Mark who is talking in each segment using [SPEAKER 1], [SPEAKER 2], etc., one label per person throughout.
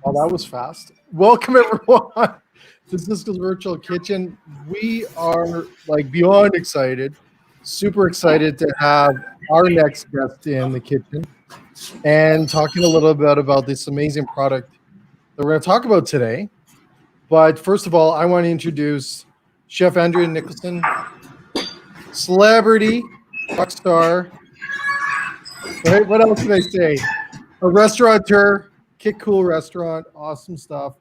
[SPEAKER 1] Oh, that was fast. Welcome everyone to Sysco's Virtual Kitchen. We are like beyond excited, super excited to have our next guest in the kitchen and talking a little bit about this amazing product that we're going to talk about today. But first of all, I want to introduce Chef Andrea Nicholson, celebrity, rock star. Right? What else can I say? A restaurateur, Kick Cool Restaurant, awesome stuff.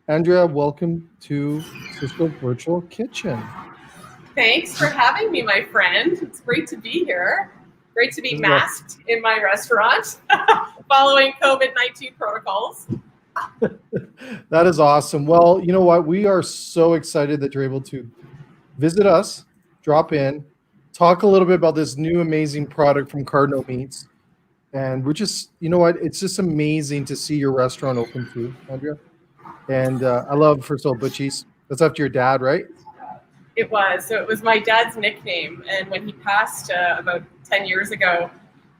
[SPEAKER 1] Andrea, welcome to Sysco's Virtual Kitchen.
[SPEAKER 2] Thanks for having me, my friend. It's great to be here. Great to be masked in my restaurant following COVID-19 protocols.
[SPEAKER 1] That is awesome. Well, you know what? We are so excited that you're able to visit us, drop in, talk a little bit about this new amazing product from Cardinal Meats. And we're just, you know what? It's just amazing to see your restaurant open too, Andrea. And I love, first of all, Butchies. That's after your dad, right?
[SPEAKER 2] It was. So it was my dad's nickname. And when he passed about 10 years ago,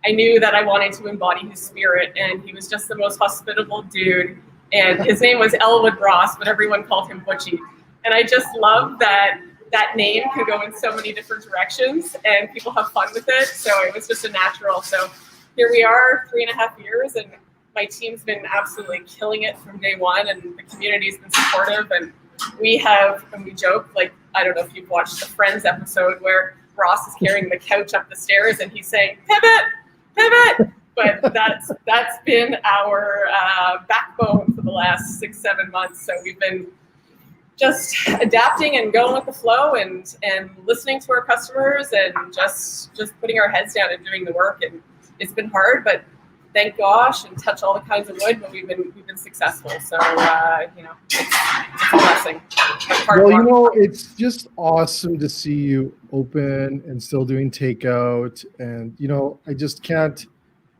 [SPEAKER 2] I knew that I wanted to embody his spirit. And he was just the most hospitable dude. And his name was Elwood Ross, but everyone called him Butchie. And I just love that that name can go in so many different directions and people have fun with it. So it was just a natural. So here we are, 3.5 years, and my team's been absolutely killing it from day one, and the community's been supportive. And we joke, like, I don't know if you've watched the Friends episode where Ross is carrying the couch up the stairs and he's saying, pivot, pivot. But that's been our backbone for the last 6-7 months. So we've been just adapting and going with the flow and listening to our customers and just putting our heads down and doing the work. And it's been hard, but thank gosh, and touch all the kinds of wood, but we've been successful. So it's a blessing.
[SPEAKER 1] Well, it's just awesome to see you open and still doing takeout. And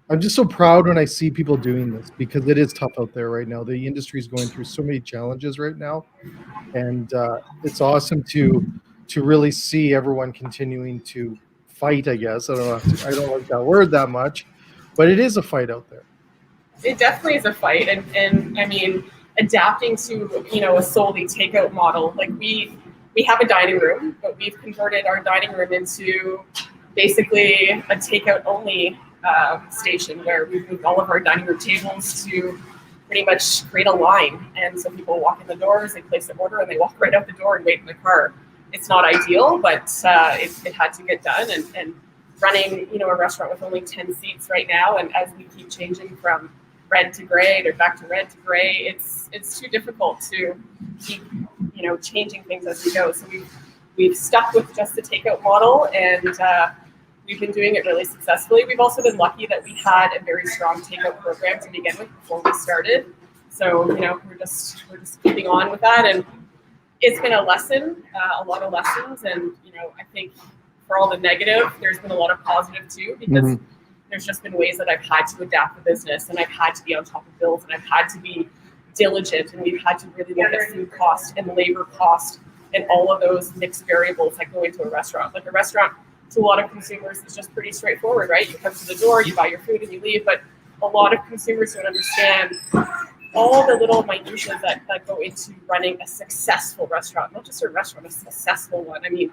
[SPEAKER 1] I'm just so proud when I see people doing this because it is tough out there right now. The industry is going through so many challenges right now, and it's awesome to really see everyone continuing to fight. I guess I don't like that word that much, but it is a fight out there.
[SPEAKER 2] It definitely is a fight, and I mean, adapting to a solely takeout model. Like we have a dining room, but we've converted our dining room into basically a takeout only station where we've moved all of our dining room tables to pretty much create a line, and so people walk in the doors, they place an order, and they walk right out the door and wait in the car. It's not ideal, but it had to get done, and running a restaurant with only 10 seats right now, and as we keep changing from red to gray or back to red to gray, it's too difficult to keep changing things as we go. So we've stuck with just the takeout model, and we've been doing it really successfully. We've also been lucky that we had a very strong takeout program to begin with before we started. So we're just keeping on with that, and it's been a lesson, a lot of lessons, and I think for all the negative, there's been a lot of positive too, because there's just been ways that I've had to adapt the business, and I've had to be on top of bills, and I've had to be diligent, and we've had to really look at food cost and labor cost and all of those mixed variables that go into a restaurant. Like a restaurant, to a lot of consumers, is just pretty straightforward, right? You come to the door, you buy your food, and you leave. But a lot of consumers don't understand all the little minutiae that go into running a successful restaurant, not just a restaurant, a successful one. I mean,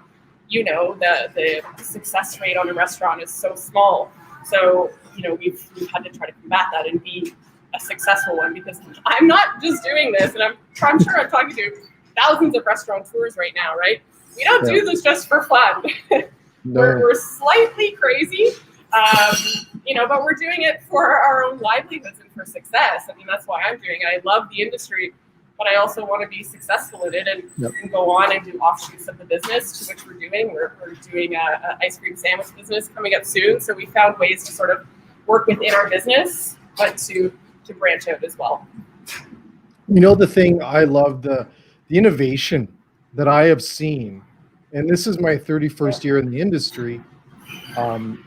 [SPEAKER 2] the success rate on a restaurant is so small. So, we've had to try to combat that and be a successful one, because I'm not just doing this, and I'm sure I'm talking to thousands of restaurateurs right now, right? We don't do this just for fun.
[SPEAKER 1] No.
[SPEAKER 2] We're slightly crazy, but we're doing it for our own livelihoods and for success. I mean, that's why I'm doing it. I love the industry, but I also want to be successful in it and go on and do offshoots of the business, to which we're doing. We're doing a ice cream sandwich business coming up soon. So we found ways to sort of work within our business, but to branch out as well.
[SPEAKER 1] The thing I love, the innovation that I have seen, and this is my 31st year in the industry, and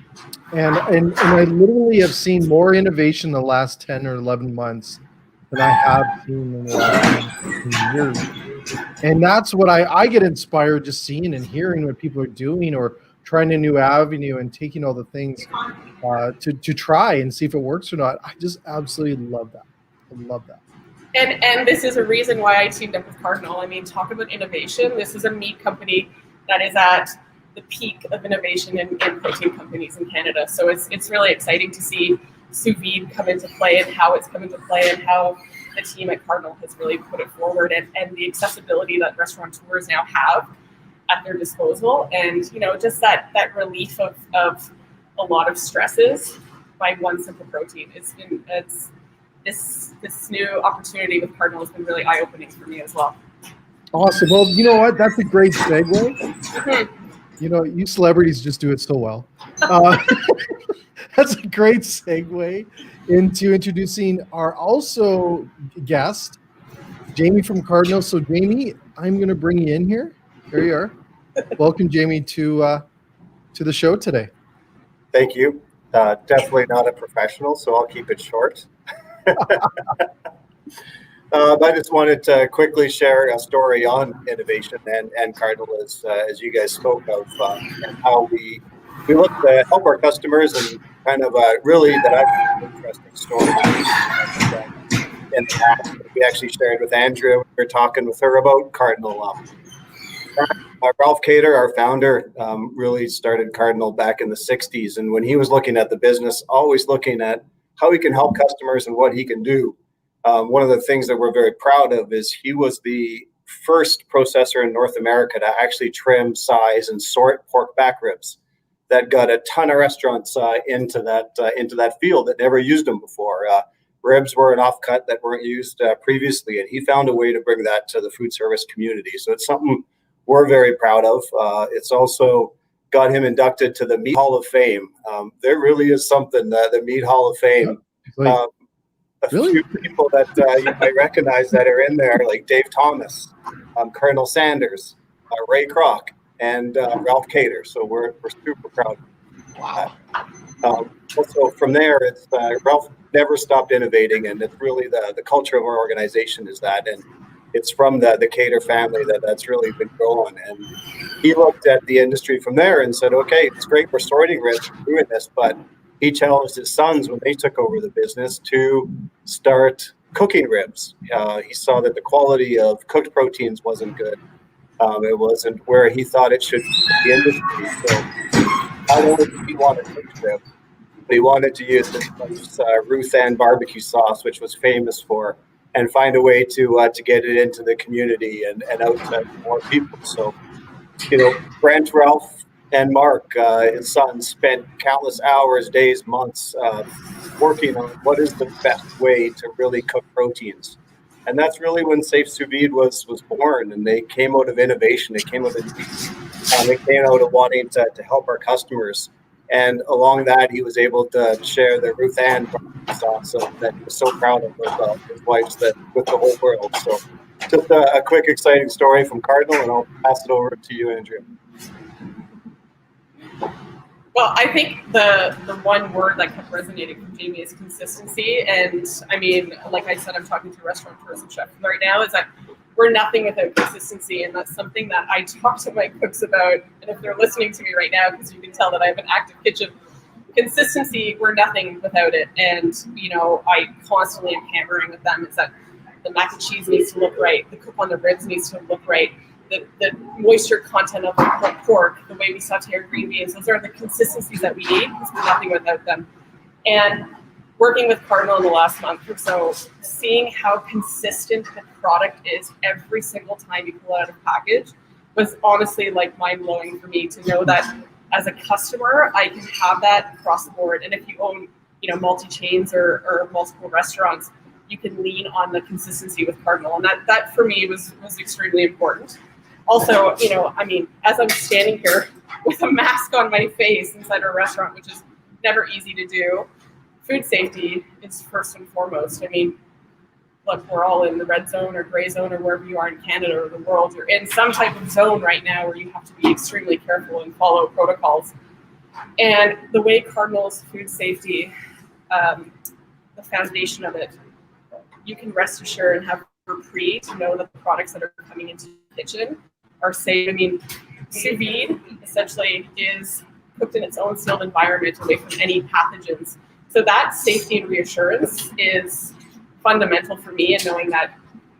[SPEAKER 1] I literally have seen more innovation in the last 10 or 11 months than I have seen in the last 10 years. And that's what I get inspired just seeing and hearing what people are doing, or trying a new avenue and taking all the things to try and see if it works or not. I just absolutely love that. I love that.
[SPEAKER 2] And this is a reason why I teamed up with Cardinal. I mean, talk about innovation. This is a meat company that is at the peak of innovation in protein companies in Canada. So it's really exciting to see sous vide come into play and how it's come into play and how the team at Cardinal has really put it forward and the accessibility that restaurateurs now have at their disposal. And, you know, just that relief of a lot of stresses by one simple protein. It's this new opportunity with Cardinal has been really eye-opening for me as well.
[SPEAKER 1] Awesome. Well, you know what? That's a great segue. You know, you celebrities just do it so well. That's a great segue into introducing our also guest, Jamie from Cardinal. So, Jamie, I'm going to bring you in here. There you are. Welcome, Jamie, to the show today.
[SPEAKER 3] Thank you. Definitely not a professional, so I'll keep it short. I just wanted to quickly share a story on innovation and Cardinal, as you guys spoke of, and how we look to help our customers, and kind of really that I think an interesting story in the past. We actually shared with Andrea. We were talking with her about Cardinal. Ralph Cater, our founder, really started Cardinal back in the 60s. And when he was looking at the business, always looking at how he can help customers and what he can do. One of the things that we're very proud of is he was the first processor in North America to actually trim, size, and sort pork back ribs. That got a ton of restaurants into that field that never used them before. Ribs were an offcut that weren't used previously, and he found a way to bring that to the food service community. So it's something we're very proud of. It's also got him inducted to the Meat Hall of Fame. There really is something, the Meat Hall of Fame. Few people that you might recognize that are in there, like Dave Thomas, Colonel Sanders, Ray Kroc, and Ralph Cater. So we're super proud.
[SPEAKER 1] Wow.
[SPEAKER 3] Also from there, it's Ralph never stopped innovating, and it's really the culture of our organization is that, and it's from the Cater family that's really been growing. And he looked at the industry from there and said, okay, it's great we're sorting ribs, we're doing this, but he challenged his sons when they took over the business to start cooking ribs. He saw that the quality of cooked proteins wasn't good. It wasn't where he thought it should be in the industry. So not only did he want to cook rib, but he wanted to use this Ruth Ann barbecue sauce, which was famous for, and find a way to get it into the community and out to more people. So, you know, Brent, Ralph, and Mark, his son, spent countless hours, days, months working on what is the best way to really cook proteins. And that's really when Save Sous Vide was born, and they came out of innovation. They came out of wanting to help our customers. And along that, he was able to share the Ruth Ann sauce that he was so proud of with his wife, with the whole world. So just a quick, exciting story from Cardinal, and I'll pass it over to you, Andrea.
[SPEAKER 2] Well, I think the one word that kept resonating from Jamie is consistency. And I mean, like I said, I'm talking to restaurateurs and chefs right now, is that we're nothing without consistency. And that's something that I talk to my cooks about. And if they're listening to me right now, because you can tell that I have an active kitchen, consistency, we're nothing without it. And, you know, I constantly am hammering with them is that the mac and cheese needs to look right. The cook on the ribs needs to look right. The moisture content of the pork, the way we saute our green beans, those are the consistencies that we need because we're nothing without them. And working with Cardinal in the last month or so, seeing how consistent the product is every single time you pull it out of package was honestly like mind-blowing for me to know that as a customer, I can have that across the board. And if you own, you know, multi-chains or multiple restaurants, you can lean on the consistency with Cardinal. And that for me was extremely important. Also, you know, I mean, as I'm standing here with a mask on my face inside a restaurant, which is never easy to do, food safety is first and foremost. I mean, look, we're all in the red zone or gray zone or wherever you are in Canada or the world. You're in some type of zone right now where you have to be extremely careful and follow protocols. And the way Cardinal's food safety, the foundation of it, you can rest assured and have reprieve to know that the products that are coming into the kitchen are safe. I mean, sous vide essentially is cooked in its own sealed environment away from any pathogens. So that safety and reassurance is fundamental for me, and knowing that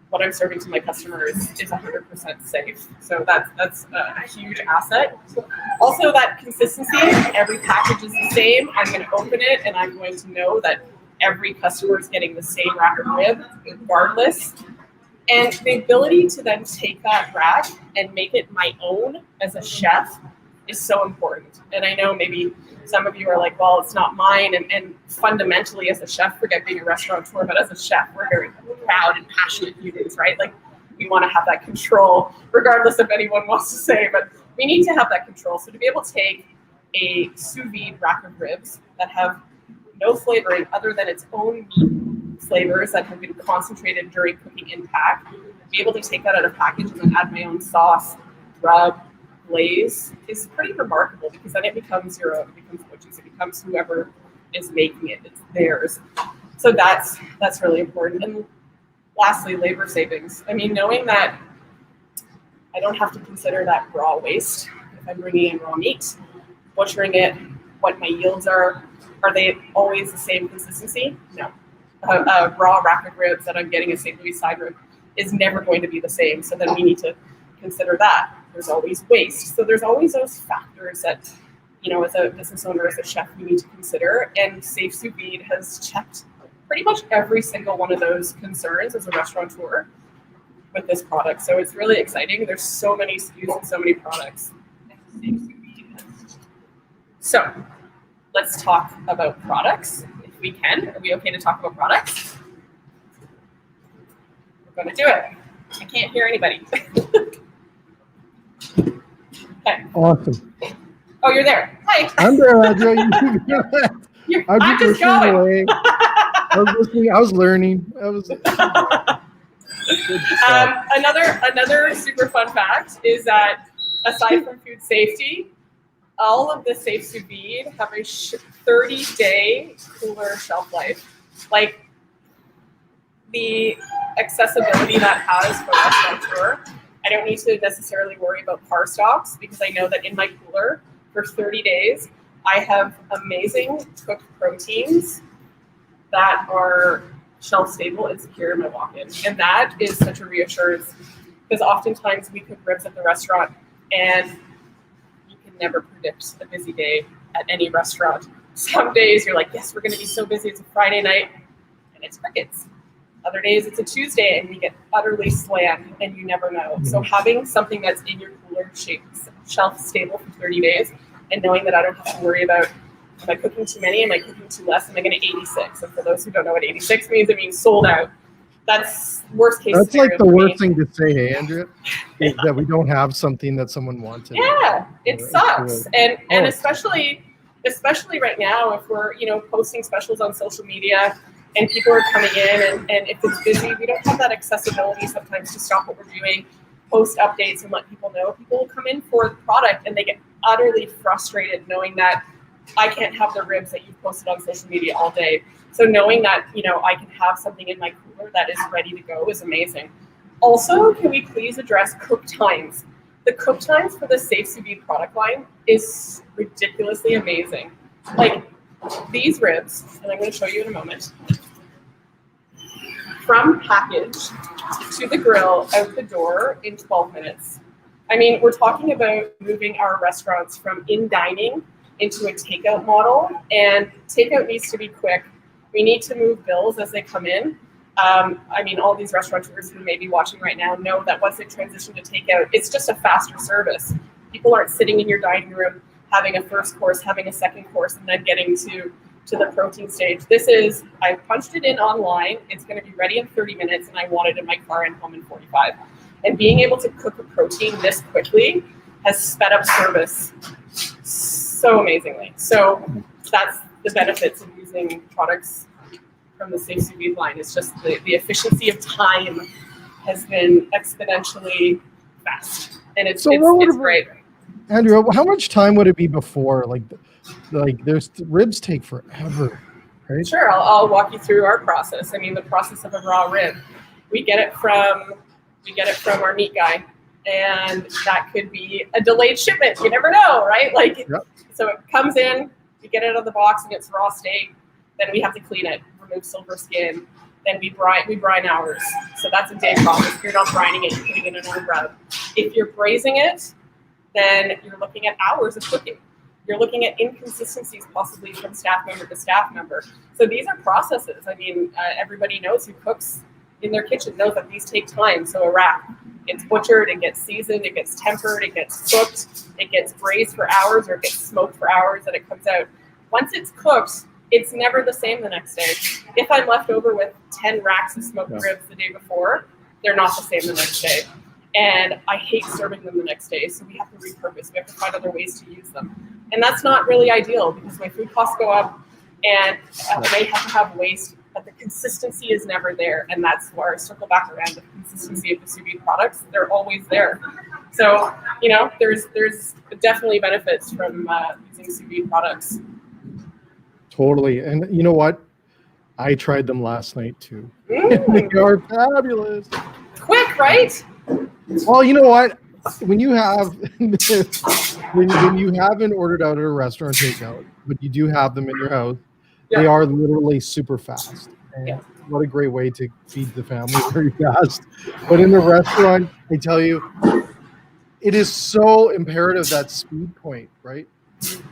[SPEAKER 2] what I'm serving to my customers is 100% safe. So that's a huge asset. Also, that consistency. Every package is the same. I'm going to open it, and I'm going to know that every customer is getting the same rack of rib, regardless. And the ability to then take that rack and make it my own as a chef is so important. And I know maybe some of you are like, well, it's not mine. And fundamentally, as a chef, forget being a restaurateur, but as a chef, we're very proud and passionate humans, right? Like, we want to have that control, regardless if anyone wants to say, but we need to have that control. So to be able to take a sous vide rack of ribs that have no flavoring other than its own meat flavors that have been concentrated during cooking in pack, be able to take that out of package and then add my own sauce, rub, glaze is pretty remarkable, because then it becomes your own, it becomes Mochi's, it becomes whoever is making it, it's theirs. So that's really important. And lastly, labor savings. I mean, knowing that I don't have to consider that raw waste if I'm bringing in raw meat, butchering it, what my yields are they always the same consistency? No. A raw rack of ribs that I'm getting a St. Louis side rib is never going to be the same. So then we need to consider that. There's always waste. So there's always those factors that, you know, as a business owner, as a chef, we need to consider. And Save Sous Vide has checked pretty much every single one of those concerns as a restaurateur with this product. So it's really exciting. There's so many SKUs and so many products. So let's talk about products, if we can. Are we okay to talk about products? We're going to do it. I can't hear anybody. Okay.
[SPEAKER 1] Awesome.
[SPEAKER 2] Oh, you're there. Hi.
[SPEAKER 1] I'm there, Andrea.
[SPEAKER 2] I'm just going.
[SPEAKER 1] Away. I was listening. I was learning.
[SPEAKER 2] Another super fun fact is that aside from food safety, all of the Save Sous Vide have a 30-day cooler shelf life. Like, the accessibility that has for a restaurateur, I don't need to necessarily worry about par stocks, because I know that in my cooler for 30 days, I have amazing cooked proteins that are shelf stable and secure in my walk-in. And that is such a reassurance, because oftentimes we cook ribs at the restaurant and you can never predict a busy day at any restaurant. Some days you're like, yes, we're going to be so busy. It's a Friday night and it's crickets. Other days it's a Tuesday and we get utterly slammed and you never know. So having something that's in your cooler shelf stable for 30 days and knowing that I don't have to worry about, am I cooking too many? Am I cooking too less? Am I going to 86? And for those who don't know what 86 means, it means sold out. That's worst case
[SPEAKER 1] That's
[SPEAKER 2] scenario.
[SPEAKER 1] like the worst thing to say, hey, Andrea, is that we don't have something that someone wanted.
[SPEAKER 2] Yeah, it sucks. And especially right now, if we're, posting specials on social media and people are coming in and if it's busy, we don't have that accessibility sometimes to stop what we're doing, post updates and let people know. People will come in for the product and they get utterly frustrated knowing that I can't have the ribs that you've posted on social media all day. So knowing that, I can have something in my cooler that is ready to go is amazing. Also, can we please address cook times? The cook times for the Save Sous Vide product line is ridiculously amazing. Like these ribs, and I'm going to show you in a moment, from package to the grill, out the door in 12 minutes. I mean, we're talking about moving our restaurants from in-dining into a takeout model, and takeout needs to be quick. We need to move bills as they come in. All these restaurateurs who may be watching right now know that once they transition to takeout, it's just a faster service. People aren't sitting in your dining room having a first course, having a second course, and then getting to the protein stage. This is, I punched it in online, it's going to be ready in 30 minutes, and I want it in my car and home in 45. And being able to cook a protein this quickly has sped up service so amazingly. So that's the benefits of using products from the Save Sous Vide line. It's just the efficiency of time has been exponentially fast, and it's great.
[SPEAKER 1] Andrea, how much time would it be before? Like there's ribs take forever, right?
[SPEAKER 2] Sure, I'll walk you through our process. I mean, the process of a raw rib. We get it from our meat guy, and that could be a delayed shipment. You never know, right?
[SPEAKER 1] Yep.
[SPEAKER 2] So it comes in, we get it out of the box, and it's raw steak. Then we have to clean it, remove silver skin, then we brine hours. So that's a day process. You're not brining it, you're putting it in an rub. If you're braising it, then you're looking at hours of cooking. You're looking at inconsistencies possibly from staff member to staff member. So these are processes. I mean, everybody knows who cooks in their kitchen knows that these take time. So a wrap, it's butchered, it gets seasoned, it gets tempered, it gets cooked, it gets braised for hours, or it gets smoked for hours, and it comes out. Once it's cooked, it's never the same the next day. If I'm left over with 10 racks of smoked ribs the day before, they're not the same the next day. And I hate serving them the next day, so we have to repurpose. We have to find other ways to use them. And that's not really ideal because my food costs go up and they have to have waste, but the consistency is never there. And that's where I circle back around the consistency of the sous vide products. They're always there. So, you know, there's definitely benefits from using sous vide products.
[SPEAKER 1] Totally. And you know what? I tried them last night too. They are fabulous.
[SPEAKER 2] Quick, right?
[SPEAKER 1] Well, you know what? When you have when you haven't ordered out at a restaurant takeout, but you do have them in your house, they are literally super fast. And what a great way to feed the family very fast. But in the restaurant, I tell you, it is so imperative that speed point, right?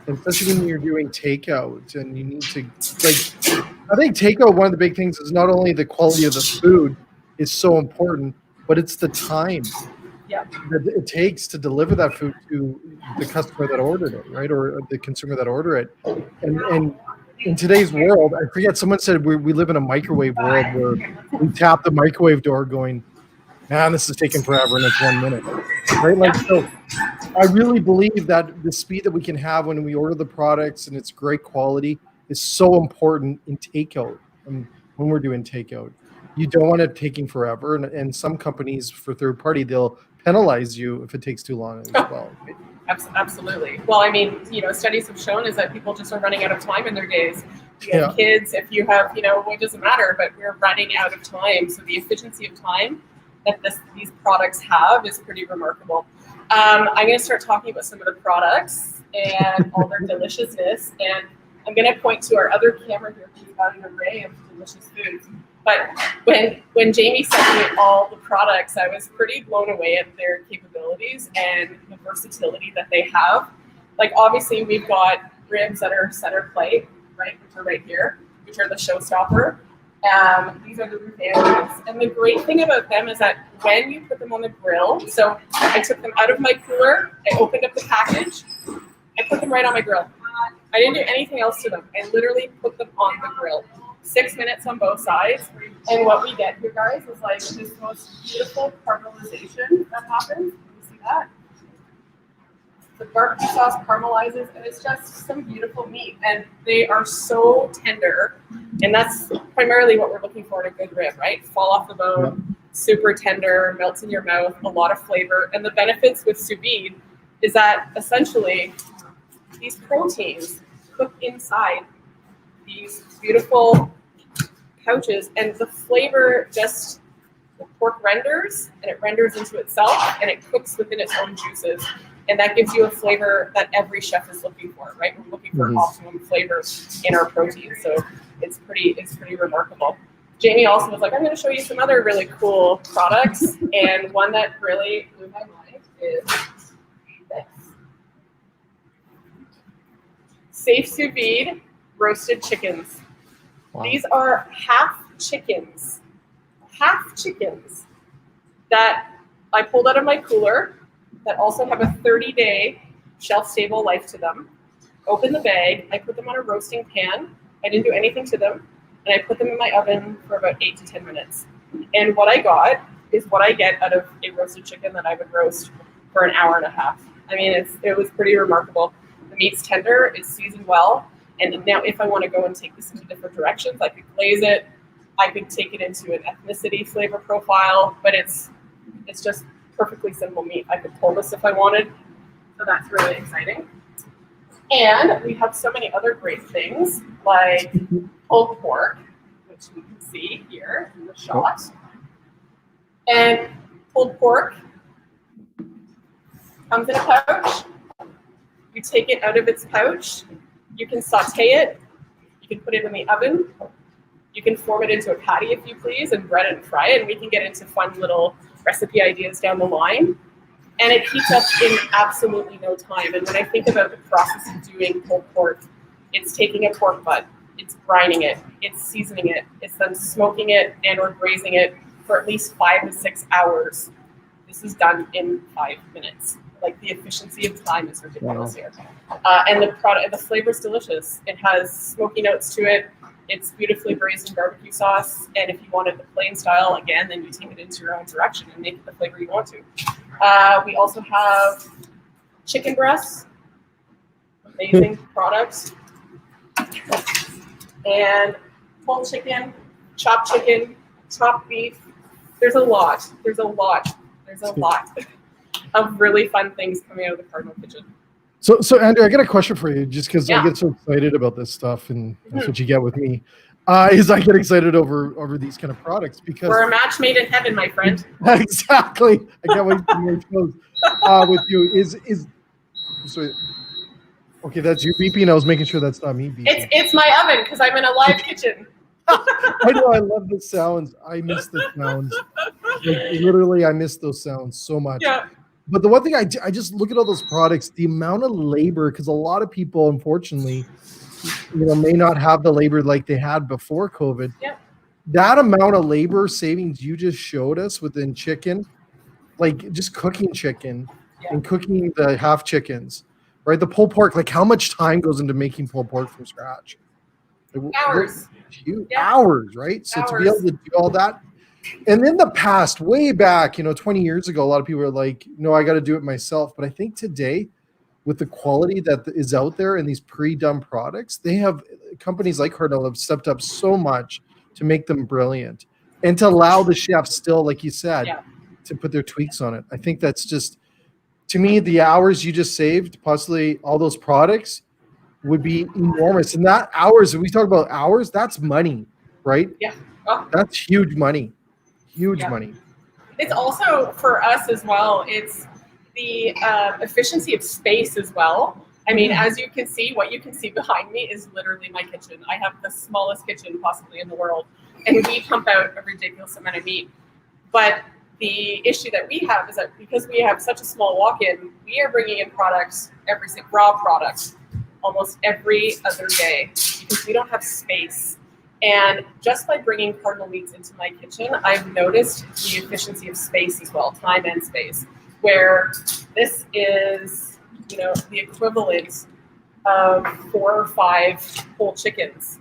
[SPEAKER 1] And especially when you're doing takeout and you need to, like, I think takeout, one of the big things is not only the quality of the food is so important, but it's the time that it takes to deliver that food to the customer that ordered it, right? Or the consumer that ordered it. And in today's world, I forget, someone said we live in a microwave world where we tap the microwave door going, man, this is taking forever and it's 1 minute, right? Like, so I really believe that the speed that we can have when we order the products and it's great quality is so important in takeout. And when we're doing takeout, you don't want it taking forever. And some companies for third party, they'll penalize you if it takes too long as well. Right?
[SPEAKER 2] Absolutely. Well, I mean, you know, studies have shown is that people just are running out of time in their days. If you have kids, if you have, you know, it doesn't matter, but we're running out of time. So the efficiency of time that these products have is pretty remarkable. I'm going to start talking about some of the products and all their deliciousness. And I'm going to point to our other camera here who's got an array of delicious foods. But when Jamie sent me all the products, I was pretty blown away at their capabilities and the versatility that they have. Like, obviously, we've got ribs that are center plate, right, which are right here, which are the showstopper. These are the ribs. And the great thing about them is that when you put them on the grill, so I took them out of my cooler, I opened up the package, I put them right on my grill. I didn't do anything else to them. I literally put them on the grill. 6 minutes on both sides. And what we get here, guys, is like this most beautiful caramelization that happens. You see that? The barbecue sauce caramelizes, and it's just some beautiful meat. And they are so tender. And that's primarily what we're looking for in a good rib, right? Fall off the bone, super tender, melts in your mouth, a lot of flavor. And the benefits with sous vide is that essentially these proteins cook inside these beautiful pouches, and the flavor just, the pork renders, and it renders into itself, and it cooks within its own juices. And that gives you a flavor that every chef is looking for, right? We're looking for optimum flavor in our protein. So it's pretty remarkable. Jamie also was like, I'm going to show you some other really cool products. And one that really blew my mind is this. Save Sous Vide roasted chickens. Wow. These are half chickens that I pulled out of my cooler that also have a 30-day shelf-stable life to them. Open the bag, I put them on a roasting pan. I didn't do anything to them, and I put them in my oven for about 8 to 10 minutes. And what I got is what I get out of a roasted chicken that I would roast for an hour and a half. I mean, it was pretty remarkable. The meat's tender, it's seasoned well, and now if I want to go and take this into different directions, I could glaze it, I could take it into an ethnicity flavor profile, but it's just perfectly simple meat. I could pull this if I wanted, so that's really exciting. And we have so many other great things, like pulled pork, which you can see here in the shot. And pulled pork comes in a pouch. You take it out of its pouch. You can saute it. You can put it in the oven. You can form it into a patty if you please and bread it and fry it, and we can get into fun little recipe ideas down the line. And it heats up in absolutely no time. And when I think about the process of doing pulled pork, it's taking a pork butt, it's brining it, it's seasoning it, it's then smoking it and or braising it for at least 5 to 6 hours. This is done in 5 minutes. Like, the efficiency of time is ridiculous here. And the flavor is delicious. It has smoky notes to it. It's beautifully braised in barbecue sauce. And if you wanted the plain style, again, then you take it into your own direction and make it the flavor you want to. We also have chicken breasts, amazing products, and pulled chicken, chopped beef. There's a lot of really fun things coming out of the Cardinal kitchen.
[SPEAKER 1] So Andrea, I got a question for you, just because I get so excited about this stuff, and that's what you get with me. Is I get excited over these kind of products because
[SPEAKER 2] we're a match made in heaven, my friend.
[SPEAKER 1] Exactly. I can't wait to hear shows with you. So okay, that's you beeping. I was making sure that's not me beeping.
[SPEAKER 2] It's my oven because I'm in a live kitchen.
[SPEAKER 1] I know. I love the sounds. I miss the sounds. Like, literally, I miss those sounds so much.
[SPEAKER 2] Yeah.
[SPEAKER 1] But the one thing I just look at all those products, the amount of labor, because a lot of people, unfortunately, may not have the labor like they had before COVID.
[SPEAKER 2] Yeah.
[SPEAKER 1] That amount of labor savings you just showed us within chicken, like just cooking chicken and cooking the half chickens, right? The pulled pork, like how much time goes into making pulled pork from scratch?
[SPEAKER 2] Hours.
[SPEAKER 1] Hours, right? So to be able to do all that. And in the past, way back, 20 years ago, a lot of people are like, no, I got to do it myself. But I think today, with the quality that is out there in these pre-done products, they have companies like Cardinal have stepped up so much to make them brilliant and to allow the chefs still, like you said, to put their tweaks on it. I think that's just, to me, the hours you just saved, possibly all those products, would be enormous. And that hours, when we talk about hours, that's money, right?
[SPEAKER 2] Yeah. Oh.
[SPEAKER 1] That's huge money. Huge money.
[SPEAKER 2] It's also, for us as well, it's the efficiency of space as well. I mean, as you can see, what you can see behind me is literally my kitchen. I have the smallest kitchen possibly in the world, and we pump out a ridiculous amount of meat. But the issue that we have is that because we have such a small walk-in, we are bringing in products, raw products, almost every other day because we don't have space. And just by bringing Cardinal Meats into my kitchen, I've noticed the efficiency of space as well, time and space, where this is, the equivalent of 4 or 5 whole chickens.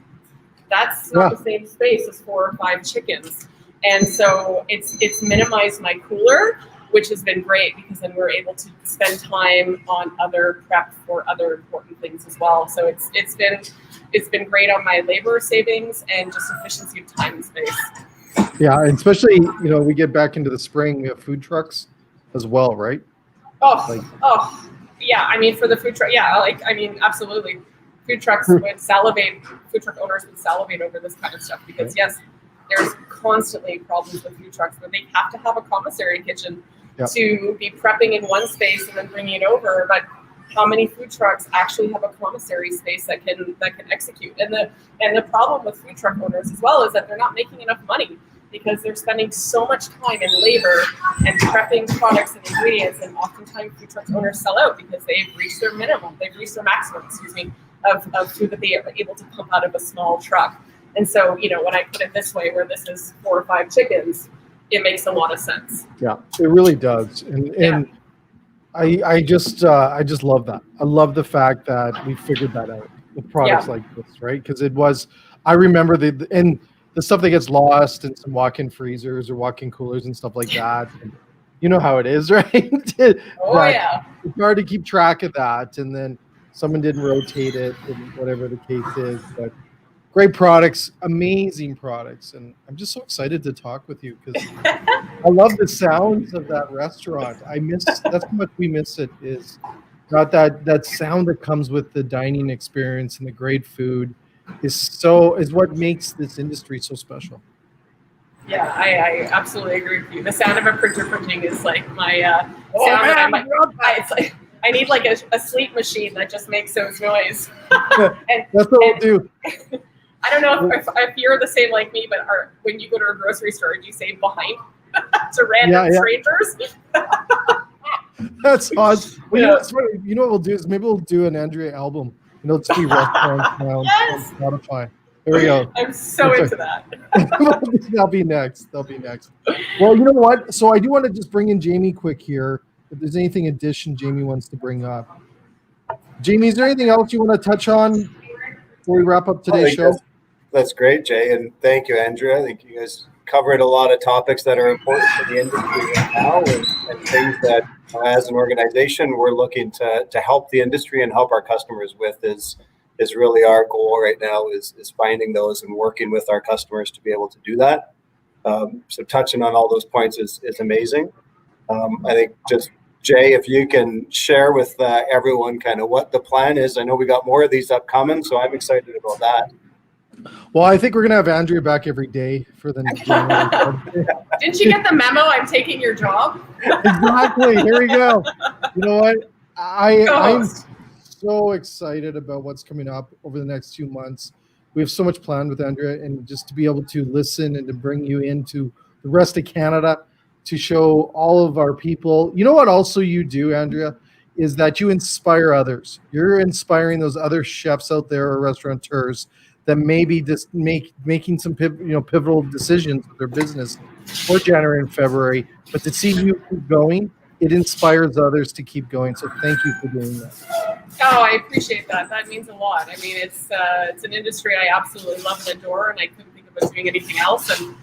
[SPEAKER 2] That's not the same space as 4 or 5 chickens. And so it's minimized my cooler, which has been great because then we're able to spend time on other prep for other important things as well. So it's been great on my labor savings and just efficiency of time and space.
[SPEAKER 1] Yeah, and especially, we get back into the spring, we have food trucks as well, right?
[SPEAKER 2] Yeah. I mean, for the food truck, absolutely. Food trucks would salivate, food truck owners would salivate over this kind of stuff because, yes, there's constantly problems with food trucks, but they have to have a commissary kitchen to be prepping in one space and then bringing it over. But how many food trucks actually have a commissary space that can execute? And the problem with food truck owners as well is that they're not making enough money because they're spending so much time and labor and prepping products and ingredients, and oftentimes food truck owners sell out because they've reached their maximum, of food that they are able to pump out of a small truck. And so, when I put it this way, where this is 4 or 5 chickens, it makes a lot of sense. Yeah,
[SPEAKER 1] it really does. And I just love that. I love the fact that we figured that out with products like this, right? Because I remember the stuff that gets lost in some walk-in freezers or walk-in coolers and stuff like that. And you know how it is, right? It's hard to keep track of that. And then someone didn't rotate it and whatever the case is. But great products, amazing products. And I'm just so excited to talk with you because I love the sounds of that restaurant. That's how much we miss it, is not that sound that comes with the dining experience and the great food is what makes this industry so special.
[SPEAKER 2] Yeah, I absolutely agree with you. The sound of a printer printing is like my sound. It's like I need like a sleep machine that just makes those noise.
[SPEAKER 1] That's what we'll do.
[SPEAKER 2] I don't know if you're the same like me, but when you go to a grocery store, do you say behind to random strangers?
[SPEAKER 1] That's awesome. Well, you know what we'll do is maybe we'll do an Andrea album, and it'll just be restaurants now on Spotify. There we go.
[SPEAKER 2] I'm so into that.
[SPEAKER 1] That'll be next. Well, you know what? So I do want to just bring in Jamie quick here. If there's anything addition Jamie wants to bring up. Jamie, is there anything else you want to touch on before we wrap up today's show?
[SPEAKER 3] That's great, Jay, and thank you, Andrea. I think you guys covered a lot of topics that are important for the industry right now, and things that, as an organization, we're looking to help the industry and help our customers with is really our goal right now is finding those and working with our customers to be able to do that. So touching on all those points is amazing. I think just Jay, if you can share with everyone kind of what the plan is. I know we got more of these upcoming, so I'm excited about that.
[SPEAKER 1] Well, I think we're going to have Andrea back every day for the next
[SPEAKER 2] Didn't you get the memo? I'm taking your job.
[SPEAKER 1] Exactly. Here we go. You know what? I'm so excited about what's coming up over the next 2 months. We have so much planned with Andrea, and just to be able to listen and to bring you into the rest of Canada to show all of our people. You know what also you do, Andrea, is that you inspire others. You're inspiring those other chefs out there or restaurateurs that maybe just making some pivotal decisions with their business for January and February. But to see you keep going, it inspires others to keep going. So thank you for doing that.
[SPEAKER 2] Oh, I appreciate that. That means a lot. I mean, it's an industry I absolutely love and adore, and I couldn't think about doing anything else. And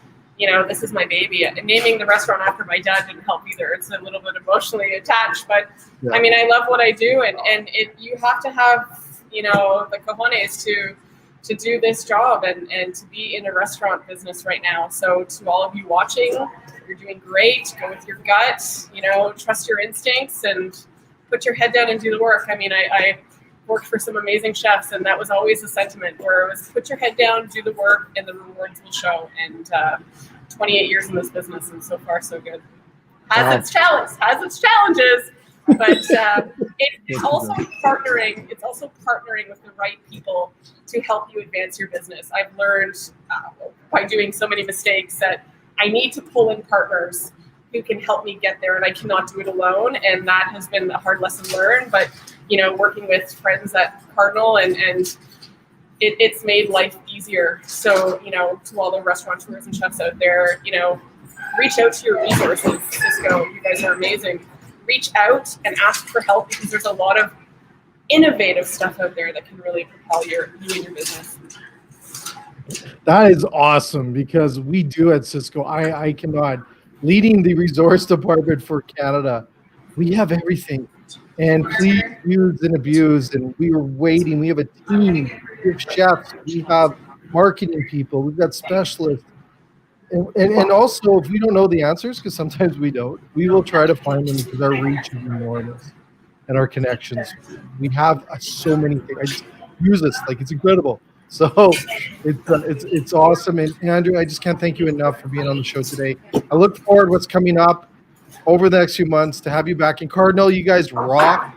[SPEAKER 2] this is my baby. Naming the restaurant after my dad didn't help either. It's a little bit emotionally attached, but I mean, I love what I do, and you have to have the cojones to do this job and to be in a restaurant business right now. So to all of you watching, you're doing great. Go with your gut. Trust your instincts and put your head down and do the work. I mean, I worked for some amazing chefs, and that was always the sentiment where it was put your head down, do the work, and the rewards will show. And 28 years in this business, and so far so good. Has its challenges, but it's also partnering. It's also partnering with the right people to help you advance your business. I've learned by doing so many mistakes that I need to pull in partners who can help me get there, and I cannot do it alone. And that has been a hard lesson learned. But working with friends at Cardinal and it's made life easier. So, to all the restaurateurs and chefs out there, reach out to your resources. Sysco, you guys are amazing. Reach out and ask for help, because there's a lot of innovative stuff out there that can really propel you and your business.
[SPEAKER 1] That is awesome, because we do at Sysco. I cannot. Leading the resource department for Canada, we have everything. And please use and abuse. And we are waiting. We have a team. We have chefs. We have marketing people. We've got specialists. And also, if we don't know the answers, because sometimes we don't, we will try to find them, because our reach is enormous and our connections. We have so many things. I just use this. It's incredible. So it's awesome. And Andrew, I just can't thank you enough for being on the show today. I look forward to what's coming up over the next few months to have you back in Cardinal. You guys rock.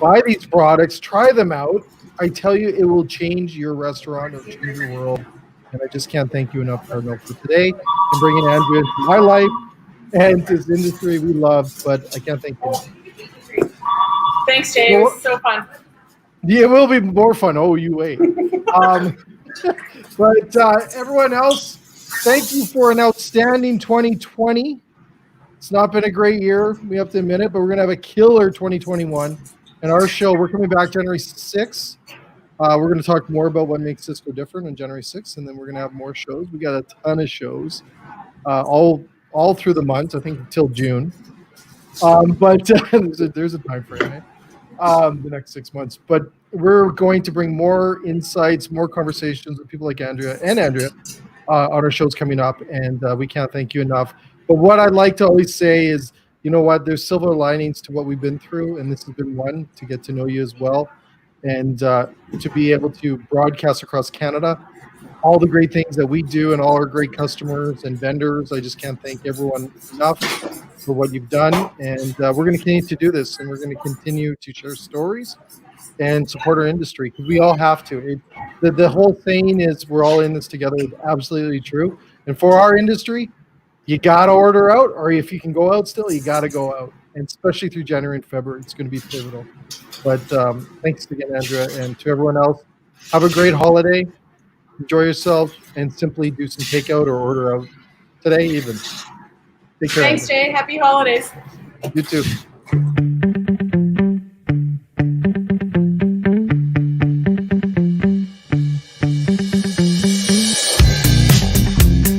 [SPEAKER 1] Buy these products, try them out. I tell you, it will change your restaurant or change your world. And I just can't thank you enough, Cardinal, for today and bringing Andrea into my life and this industry we love. But I can't thank you enough.
[SPEAKER 2] Thanks, Jay. It was so fun.
[SPEAKER 1] Yeah, it will be more fun. Oh, you wait. But everyone else, thank you for an outstanding 2020. It's not been a great year, we have to admit it, but we're going to have a killer 2021. And our show, we're coming back January 6th. We're going to talk more about what makes Sysco different on January 6th, and then we're going to have more shows. We got a ton of shows all through the month, I think until June. But there's a time frame, right? The next 6 months. But we're going to bring more insights, more conversations with people like Andrea on our shows coming up, and we can't thank you enough. But what I'd like to always say is, you know what, there's silver linings to what we've been through, and this has been one, to get to know you as well, and to be able to broadcast across Canada all the great things that we do and all our great customers and vendors. I just can't thank everyone enough for what you've done, and we're going to continue to do this, and we're going to continue to share stories and support our industry, because we all have to. The whole saying is we're all in this together is absolutely true. And for our industry, you got to order out, or if you can go out still, you got to go out. And especially through January and February, it's going to be pivotal. But thanks again, Andrea, and to everyone else. Have a great holiday. Enjoy yourselves, and simply do some takeout or order out today even. Take care.
[SPEAKER 2] Thanks,
[SPEAKER 1] Andrea.
[SPEAKER 2] Jay. Happy holidays.
[SPEAKER 1] You too.